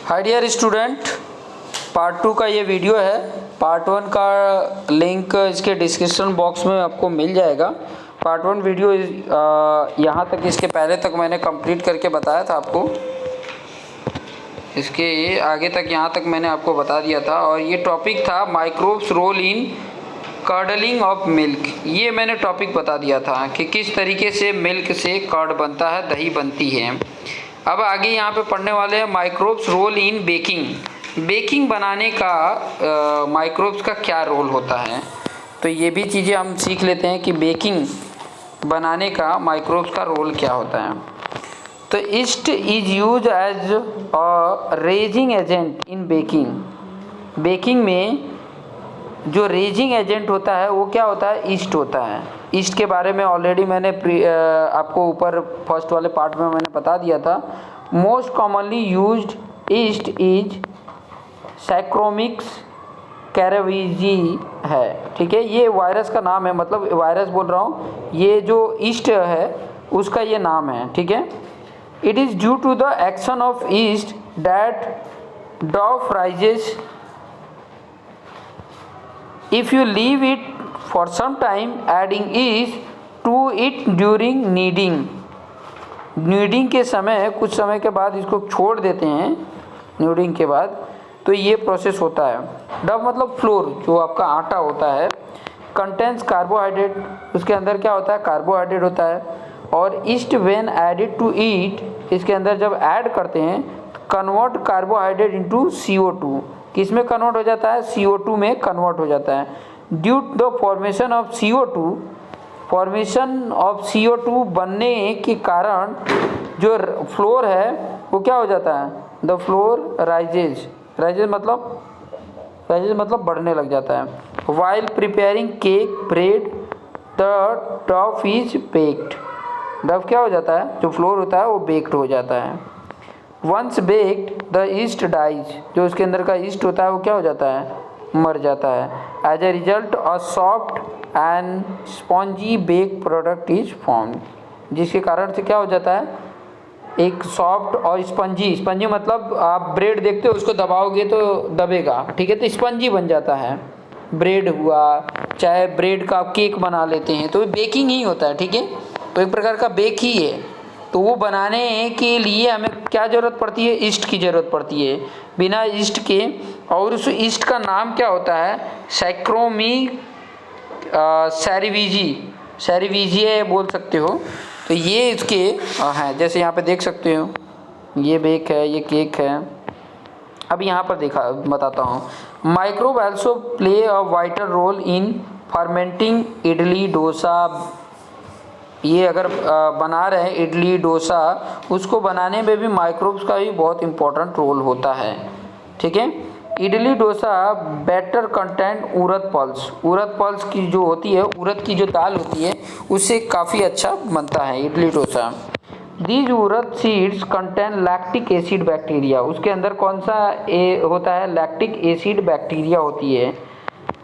Hi dear student, part 2 का ये video है। पार्ट 1 का लिंक इसके डिस्क्रिप्शन बॉक्स में आपको मिल जाएगा। पार्ट 1 वीडियो यहाँ तक, इसके पहले तक मैंने कंप्लीट करके बताया था आपको। इसके आगे तक यहाँ तक मैंने आपको बता दिया था। और ये टॉपिक था microbes role in curdling of milk. ये मैंने टॉपिक बता दिया था कि किस तरीके से मिल्क से कर्ड बनता है, दही बनती है। अब आगे यहाँ पे पढ़ने वाले हैं microbes role in baking. Baking बनाने का माइक्रोब्स का क्या रोल होता है, तो ये भी चीज़ें हम सीख लेते हैं कि बेकिंग बनाने का माइक्रोब्स का रोल क्या होता है। तो yeast is use as a raising agent in baking. Baking में जो रेजिंग एजेंट होता है वो क्या होता है, ईस्ट होता है। ईस्ट के बारे में ऑलरेडी मैंने आपको ऊपर फर्स्ट वाले पार्ट में मैंने बता दिया था। Most commonly used yeast is Saccharomyces cerevisiae है। ठीक है, ये वायरस का नाम है, मतलब वायरस बोल रहा हूँ, ये जो ईस्ट है उसका ये नाम है। ठीक है, it is due to the action of yeast that dough rises if you leave it for some time adding yeast to it during kneading के समय, कुछ समय के बाद इसको छोड़ देते हैं kneading के बाद, तो ये प्रोसेस होता है। डव मतलब फ्लोर, जो आपका आटा होता है। कंटेंस कार्बोहाइड्रेट, उसके अंदर क्या होता है, कार्बोहाइड्रेट होता है। और yeast when added to it, इसके अंदर जब ऐड करते हैं कन्वर्ट कार्बोहाइड्रेट इनटू CO2। किस में कन्वर्ट हो जाता है, CO2 में कन्वर्ट हो जाता है। Due to the formation of CO2 बनने के कारण जो फ्लोर है वो क्या हो जाता है, द फ्लोर राइजेज मतलब बढ़ने लग जाता है। While preparing cake bread the Dove is baked. Dove क्या हो जाता है, जो फ्लोर होता है वो बेक्ड हो जाता है। Once baked the yeast dies, जो उसके अंदर का ईस्ट होता है वो क्या हो जाता है, मर जाता है। As a result a soft and spongy bake product is formed, जिसके कारण से क्या हो जाता है, एक सॉफ्ट और स्पंजी मतलब आप ब्रेड देखते हो, उसको दबाओगे तो दबेगा। ठीक है, तो स्पंजी बन जाता है। ब्रेड हुआ, चाहे ब्रेड का आप केक बना लेते हैं, तो बेकिंग ही होता है। ठीक है, तो एक प्रकार का बेक ही है। तो वो बनाने के लिए हमें क्या ज़रूरत पड़ती है, ईस्ट की ज़रूरत पड़ती है। बिना ईस्ट के, और उस ईस्ट का नाम क्या होता है, सैरीविजी बोल सकते हो। तो ये इसके हैं, जैसे यहाँ पे देख सकते हो, ये बेक है, ये केक है। अब यहाँ पर बताता हूँ। Microbe also play a vital role in fermenting idli dosa. ये अगर बना रहे हैं इडली डोसा, उसको बनाने में भी माइक्रोब्स का भी बहुत इम्पोर्टेंट रोल होता है। ठीक है, इडली डोसा बैटर कंटेंट उड़द पल्स की जो होती है, उड़द की जो दाल होती है, उससे काफ़ी अच्छा बनता है idli dosa. These urad seeds contain lactic acid bacteria. उसके अंदर कौन सा होता है, लैक्टिक एसिड बैक्टीरिया होती है,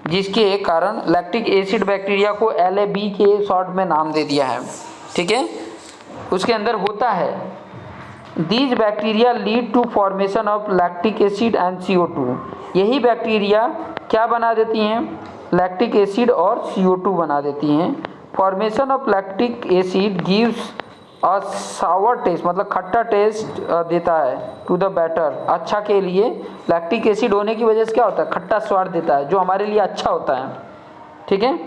जिसके कारण लैक्टिक एसिड बैक्टीरिया को LAB के शॉर्ट में नाम दे दिया है। ठीक है, उसके अंदर होता है। These bacteria lead to formation of lactic acid and CO2। यही बैक्टीरिया क्या बना देती हैं, लैक्टिक एसिड और CO2 बना देती हैं। Formation of lactic acid gives a sour taste, मतलब खट्टा टेस्ट देता है टू द बैटर। अच्छा के लिए लैक्टिक एसिड होने की वजह से क्या होता है, खट्टा स्वाद देता है, जो हमारे लिए अच्छा होता है। ठीक है,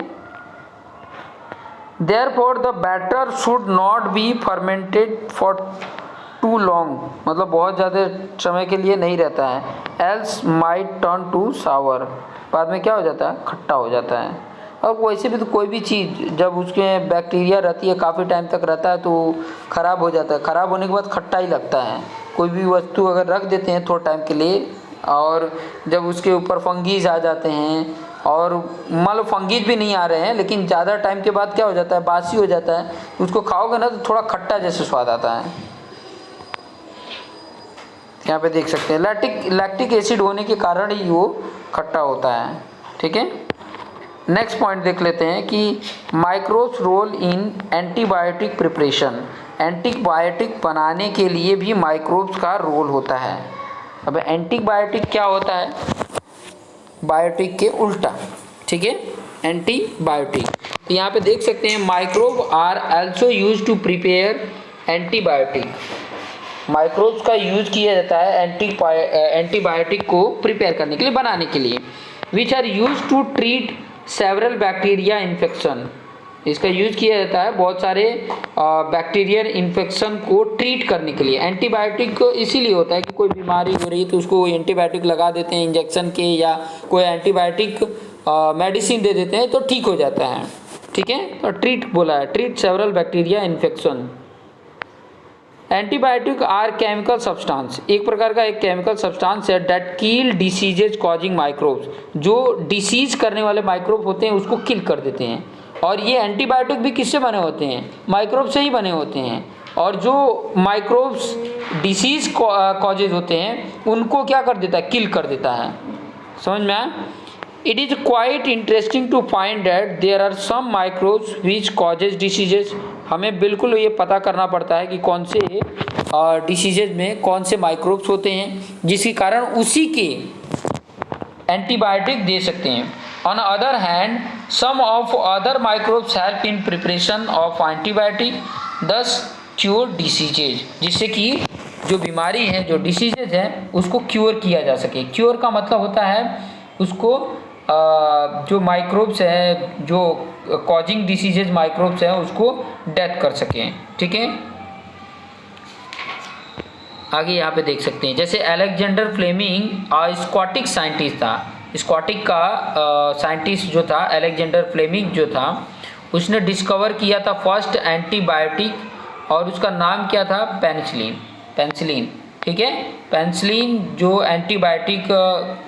therefore the batter should not be fermented for too long, मतलब बहुत ज़्यादा समय के लिए नहीं रहता है। Else might turn to sour, बाद में क्या हो जाता है, खट्टा हो जाता है। और वैसे भी तो कोई भी चीज़ जब उसके बैक्टीरिया रहती है, काफ़ी टाइम तक रहता है, तो ख़राब हो जाता है। ख़राब होने के बाद खट्टा ही लगता है। कोई भी वस्तु अगर रख देते हैं थोड़ा टाइम के लिए, और जब उसके ऊपर फंगीज आ जाते हैं, और मान लो फंगीज भी नहीं आ रहे हैं, लेकिन ज़्यादा टाइम के बाद क्या हो जाता है, बासी हो जाता है, उसको खाओगे ना तो थोड़ा खट्टा जैसे स्वाद आता है। यहाँ पे देख सकते हैं लैक्टिक एसिड होने के कारण ही वो खट्टा होता है। ठीक है, नेक्स्ट पॉइंट देख लेते हैं कि microbes role in antibiotic preparation. Antibiotic बनाने के लिए भी माइक्रोब्स का रोल होता है। अब एंटीबायोटिक क्या होता है, बायोटिक के उल्टा, ठीक है, एंटीबायोटिक। तो यहाँ पे देख सकते हैं microbe are also use to prepare antibiotic, microbes का यूज किया जाता है एंटीबायोटिक को प्रिपेयर करने के लिए, बनाने के लिए, which are use to treat several bacteria infection, इसका यूज किया जाता है बहुत सारे बैक्टीरियल इन्फेक्शन को ट्रीट करने के लिए। एंटीबायोटिक इसीलिए होता है कि कोई बीमारी हो रही है तो उसको एंटीबायोटिक लगा देते हैं इंजेक्शन के, या कोई एंटीबायोटिक मेडिसिन दे देते हैं तो ठीक हो जाता है, ठीक है। तो ट्रीट बोला है, treat several bacteria infection. Antibiotic are chemical substance, एक प्रकार का एक केमिकल सब्सटेंस है that kill diseases causing microbes, जो डिसीज करने वाले माइक्रोब होते हैं उसको किल कर देते हैं। और ये एंटीबायोटिक भी किससे बने होते हैं, माइक्रोब से ही बने होते हैं। और जो माइक्रोब्स डिसीज कॉजेज होते हैं उनको क्या कर देता है, किल कर देता है, समझ में आया। It is quite interesting to find that there are some microbes which causes diseases, हमें बिल्कुल ये पता करना पड़ता है कि कौन से डिसीजेज में कौन से माइक्रोब्स होते हैं जिसके कारण उसी के एंटीबायोटिक दे सकते हैं। On other hand some of other microbes help in preparation of antibiotic thus cure diseases, जिससे कि जो बीमारी है, जो डिसीजेज है उसको क्योर किया जा सके। क्योर का मतलब होता है उसको जो माइक्रोब्स है, जो कॉजिंग डिसीजेज माइक्रोब्स है उसको डेथ कर सकें, ठीक है। आगे यहाँ पे देख सकते हैं जैसे अलेक्जेंडर फ्लेमिंग स्कॉटिक साइंटिस्ट था, स्कॉटिक का साइंटिस्ट जो था अलेक्जेंडर फ्लेमिंग जो था, उसने डिस्कवर किया था फर्स्ट एंटीबायोटिक और उसका नाम क्या था, पेनिसिलिन, ठीक है। पेनिसिलिन जो एंटीबायोटिक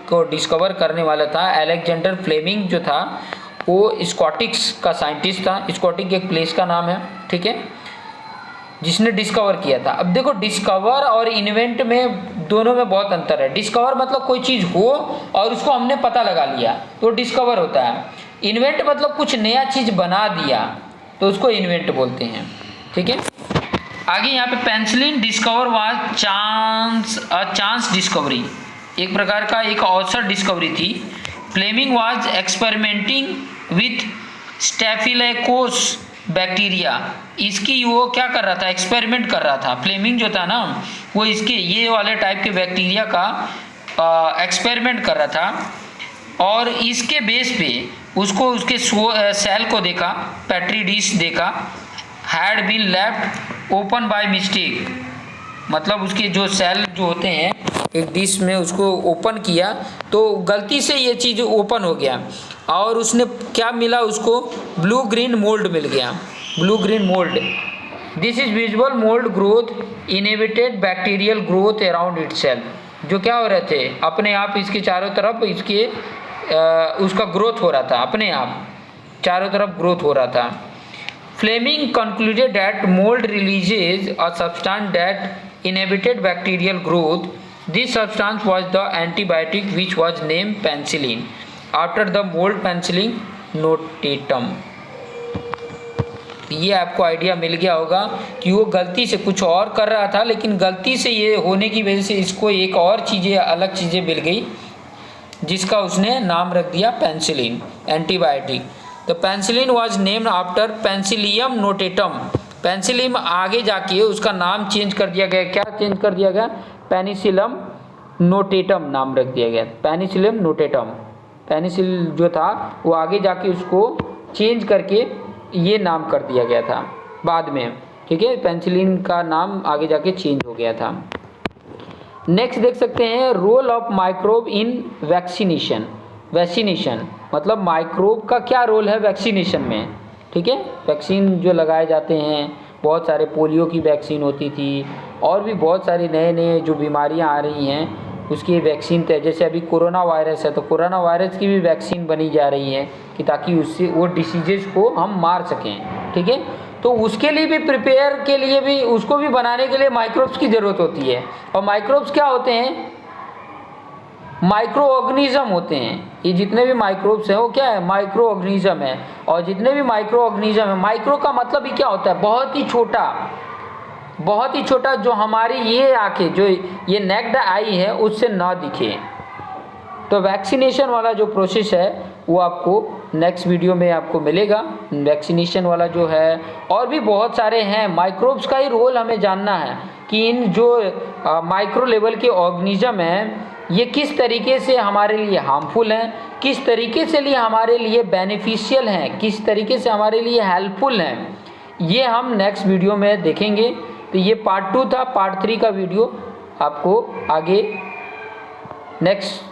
को डिस्कवर करने वाला था अलेक्जेंडर फ्लेमिंग जो था, वो स्कॉटिक्स का साइंटिस्ट था, स्कॉटिक एक प्लेस का नाम है, ठीक है, जिसने डिस्कवर किया था। अब देखो डिस्कवर और इन्वेंट में दोनों में बहुत अंतर है। डिस्कवर मतलब कोई चीज़ हो और उसको हमने पता लगा लिया तो डिस्कवर होता है। इन्वेंट मतलब कुछ नया चीज़ बना दिया तो उसको इन्वेंट बोलते हैं, ठीक है। आगे यहाँ पे penicillin discover was chance discovery, एक प्रकार का एक अवसर डिस्कवरी थी। Fleming was experimenting with staphylococcus bacteria, इसकी वो क्या कर रहा था, एक्सपेरिमेंट कर रहा था। फ्लेमिंग जो था ना वो इसके ये वाले टाइप के बैक्टीरिया का एक्सपेरिमेंट कर रहा था और इसके बेस पे उसको उसके सेल को देखा, पेट्री डिश देखा, had been left open by mistake, मतलब उसके जो सेल जो होते हैं एक डिश में उसको ओपन किया तो गलती से ये चीज़ ओपन हो गया और उसने क्या मिला, उसको ब्लू ग्रीन मोल्ड मिल गया, blue green mould. This is visual mould growth inhibited bacterial growth around itself, जो क्या हो रहे थे अपने आप इसके चारों तरफ इसके उसका ग्रोथ हो रहा था, अपने आप चारों तरफ ग्रोथ हो रहा था। Fleming concluded that mould releases a substance that inhibited bacterial growth, this substance was the antibiotic which was named penicillin after the mould penicillin notatum. ये आपको आइडिया मिल गया होगा कि वो गलती से कुछ और कर रहा था लेकिन गलती से ये होने की वजह से इसको एक और चीज़ें अलग चीज़ें मिल गई जिसका उसने नाम रख दिया पेनिसिलिन एंटीबायोटिक। तो penicillin was named after Penicillium notatum, penicillin आगे जाके उसका नाम चेंज कर दिया गया, क्या चेंज कर दिया गया, पेनिसिलम नोटेटम नाम रख दिया गया, पेनिसिलियम नोटेटम। पेनिसिल जो था वो आगे जाके उसको चेंज करके ये नाम कर दिया गया था बाद में, ठीक है, पेनिसिलिन का नाम आगे जाके चेंज हो गया था। नेक्स्ट देख सकते हैं role of microbe in vaccination. Vaccination मतलब माइक्रोब का क्या रोल है वैक्सीनेशन में, ठीक है। वैक्सीन जो लगाए जाते हैं, बहुत सारे पोलियो की वैक्सीन होती थी और भी बहुत सारी नए नए जो बीमारियां आ रही हैं उसकी वैक्सीन थे। जैसे अभी कोरोना वायरस है तो कोरोना वायरस की भी वैक्सीन बनी जा रही है कि ताकि उससे वो डिसीजेज को हम मार सकें, ठीक है। तो उसके लिए भी प्रिपेयर के लिए भी उसको भी बनाने के लिए माइक्रोब्स की ज़रूरत होती है। और माइक्रोब्स क्या होते हैं, माइक्रो ऑर्गेनिज्म होते हैं। ये जितने भी माइक्रोब्स हैं वो क्या है, माइक्रो ऑर्गेनिज्म है। और जितने भी माइक्रो ऑर्गेनिज्म है, माइक्रो का मतलब ही क्या होता है, बहुत ही छोटा, बहुत ही छोटा, जो हमारी ये आंखें, जो ये नेक्ड आई है उससे ना दिखे। तो वैक्सीनेशन वाला जो प्रोसेस है वो आपको नेक्स्ट वीडियो में आपको मिलेगा। वैक्सीनेशन वाला जो है, और भी बहुत सारे हैं। माइक्रोब्स का ही रोल हमें जानना है कि इन जो माइक्रो लेवल के ऑर्गेनिज्म हैं ये किस तरीके से हमारे लिए हार्मफुल हैं, किस तरीके से लिए हमारे लिए बेनिफिशियल हैं, किस तरीके से हमारे लिए हेल्पफुल हैं, ये हम नेक्स्ट वीडियो में देखेंगे। तो ये पार्ट 2 था। पार्ट 3 का वीडियो आपको आगे नेक्स्ट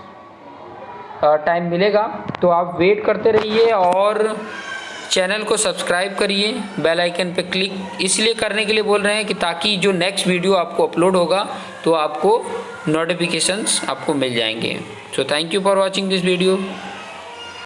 टाइम मिलेगा। तो आप वेट करते रहिए और चैनल को सब्सक्राइब करिए। बेल आइकन पे क्लिक इसलिए करने के लिए बोल रहे हैं कि ताकि जो नेक्स्ट वीडियो आपको अपलोड होगा तो आपको नोटिफिकेशंस आपको मिल जाएंगे। So thank you for watching this video.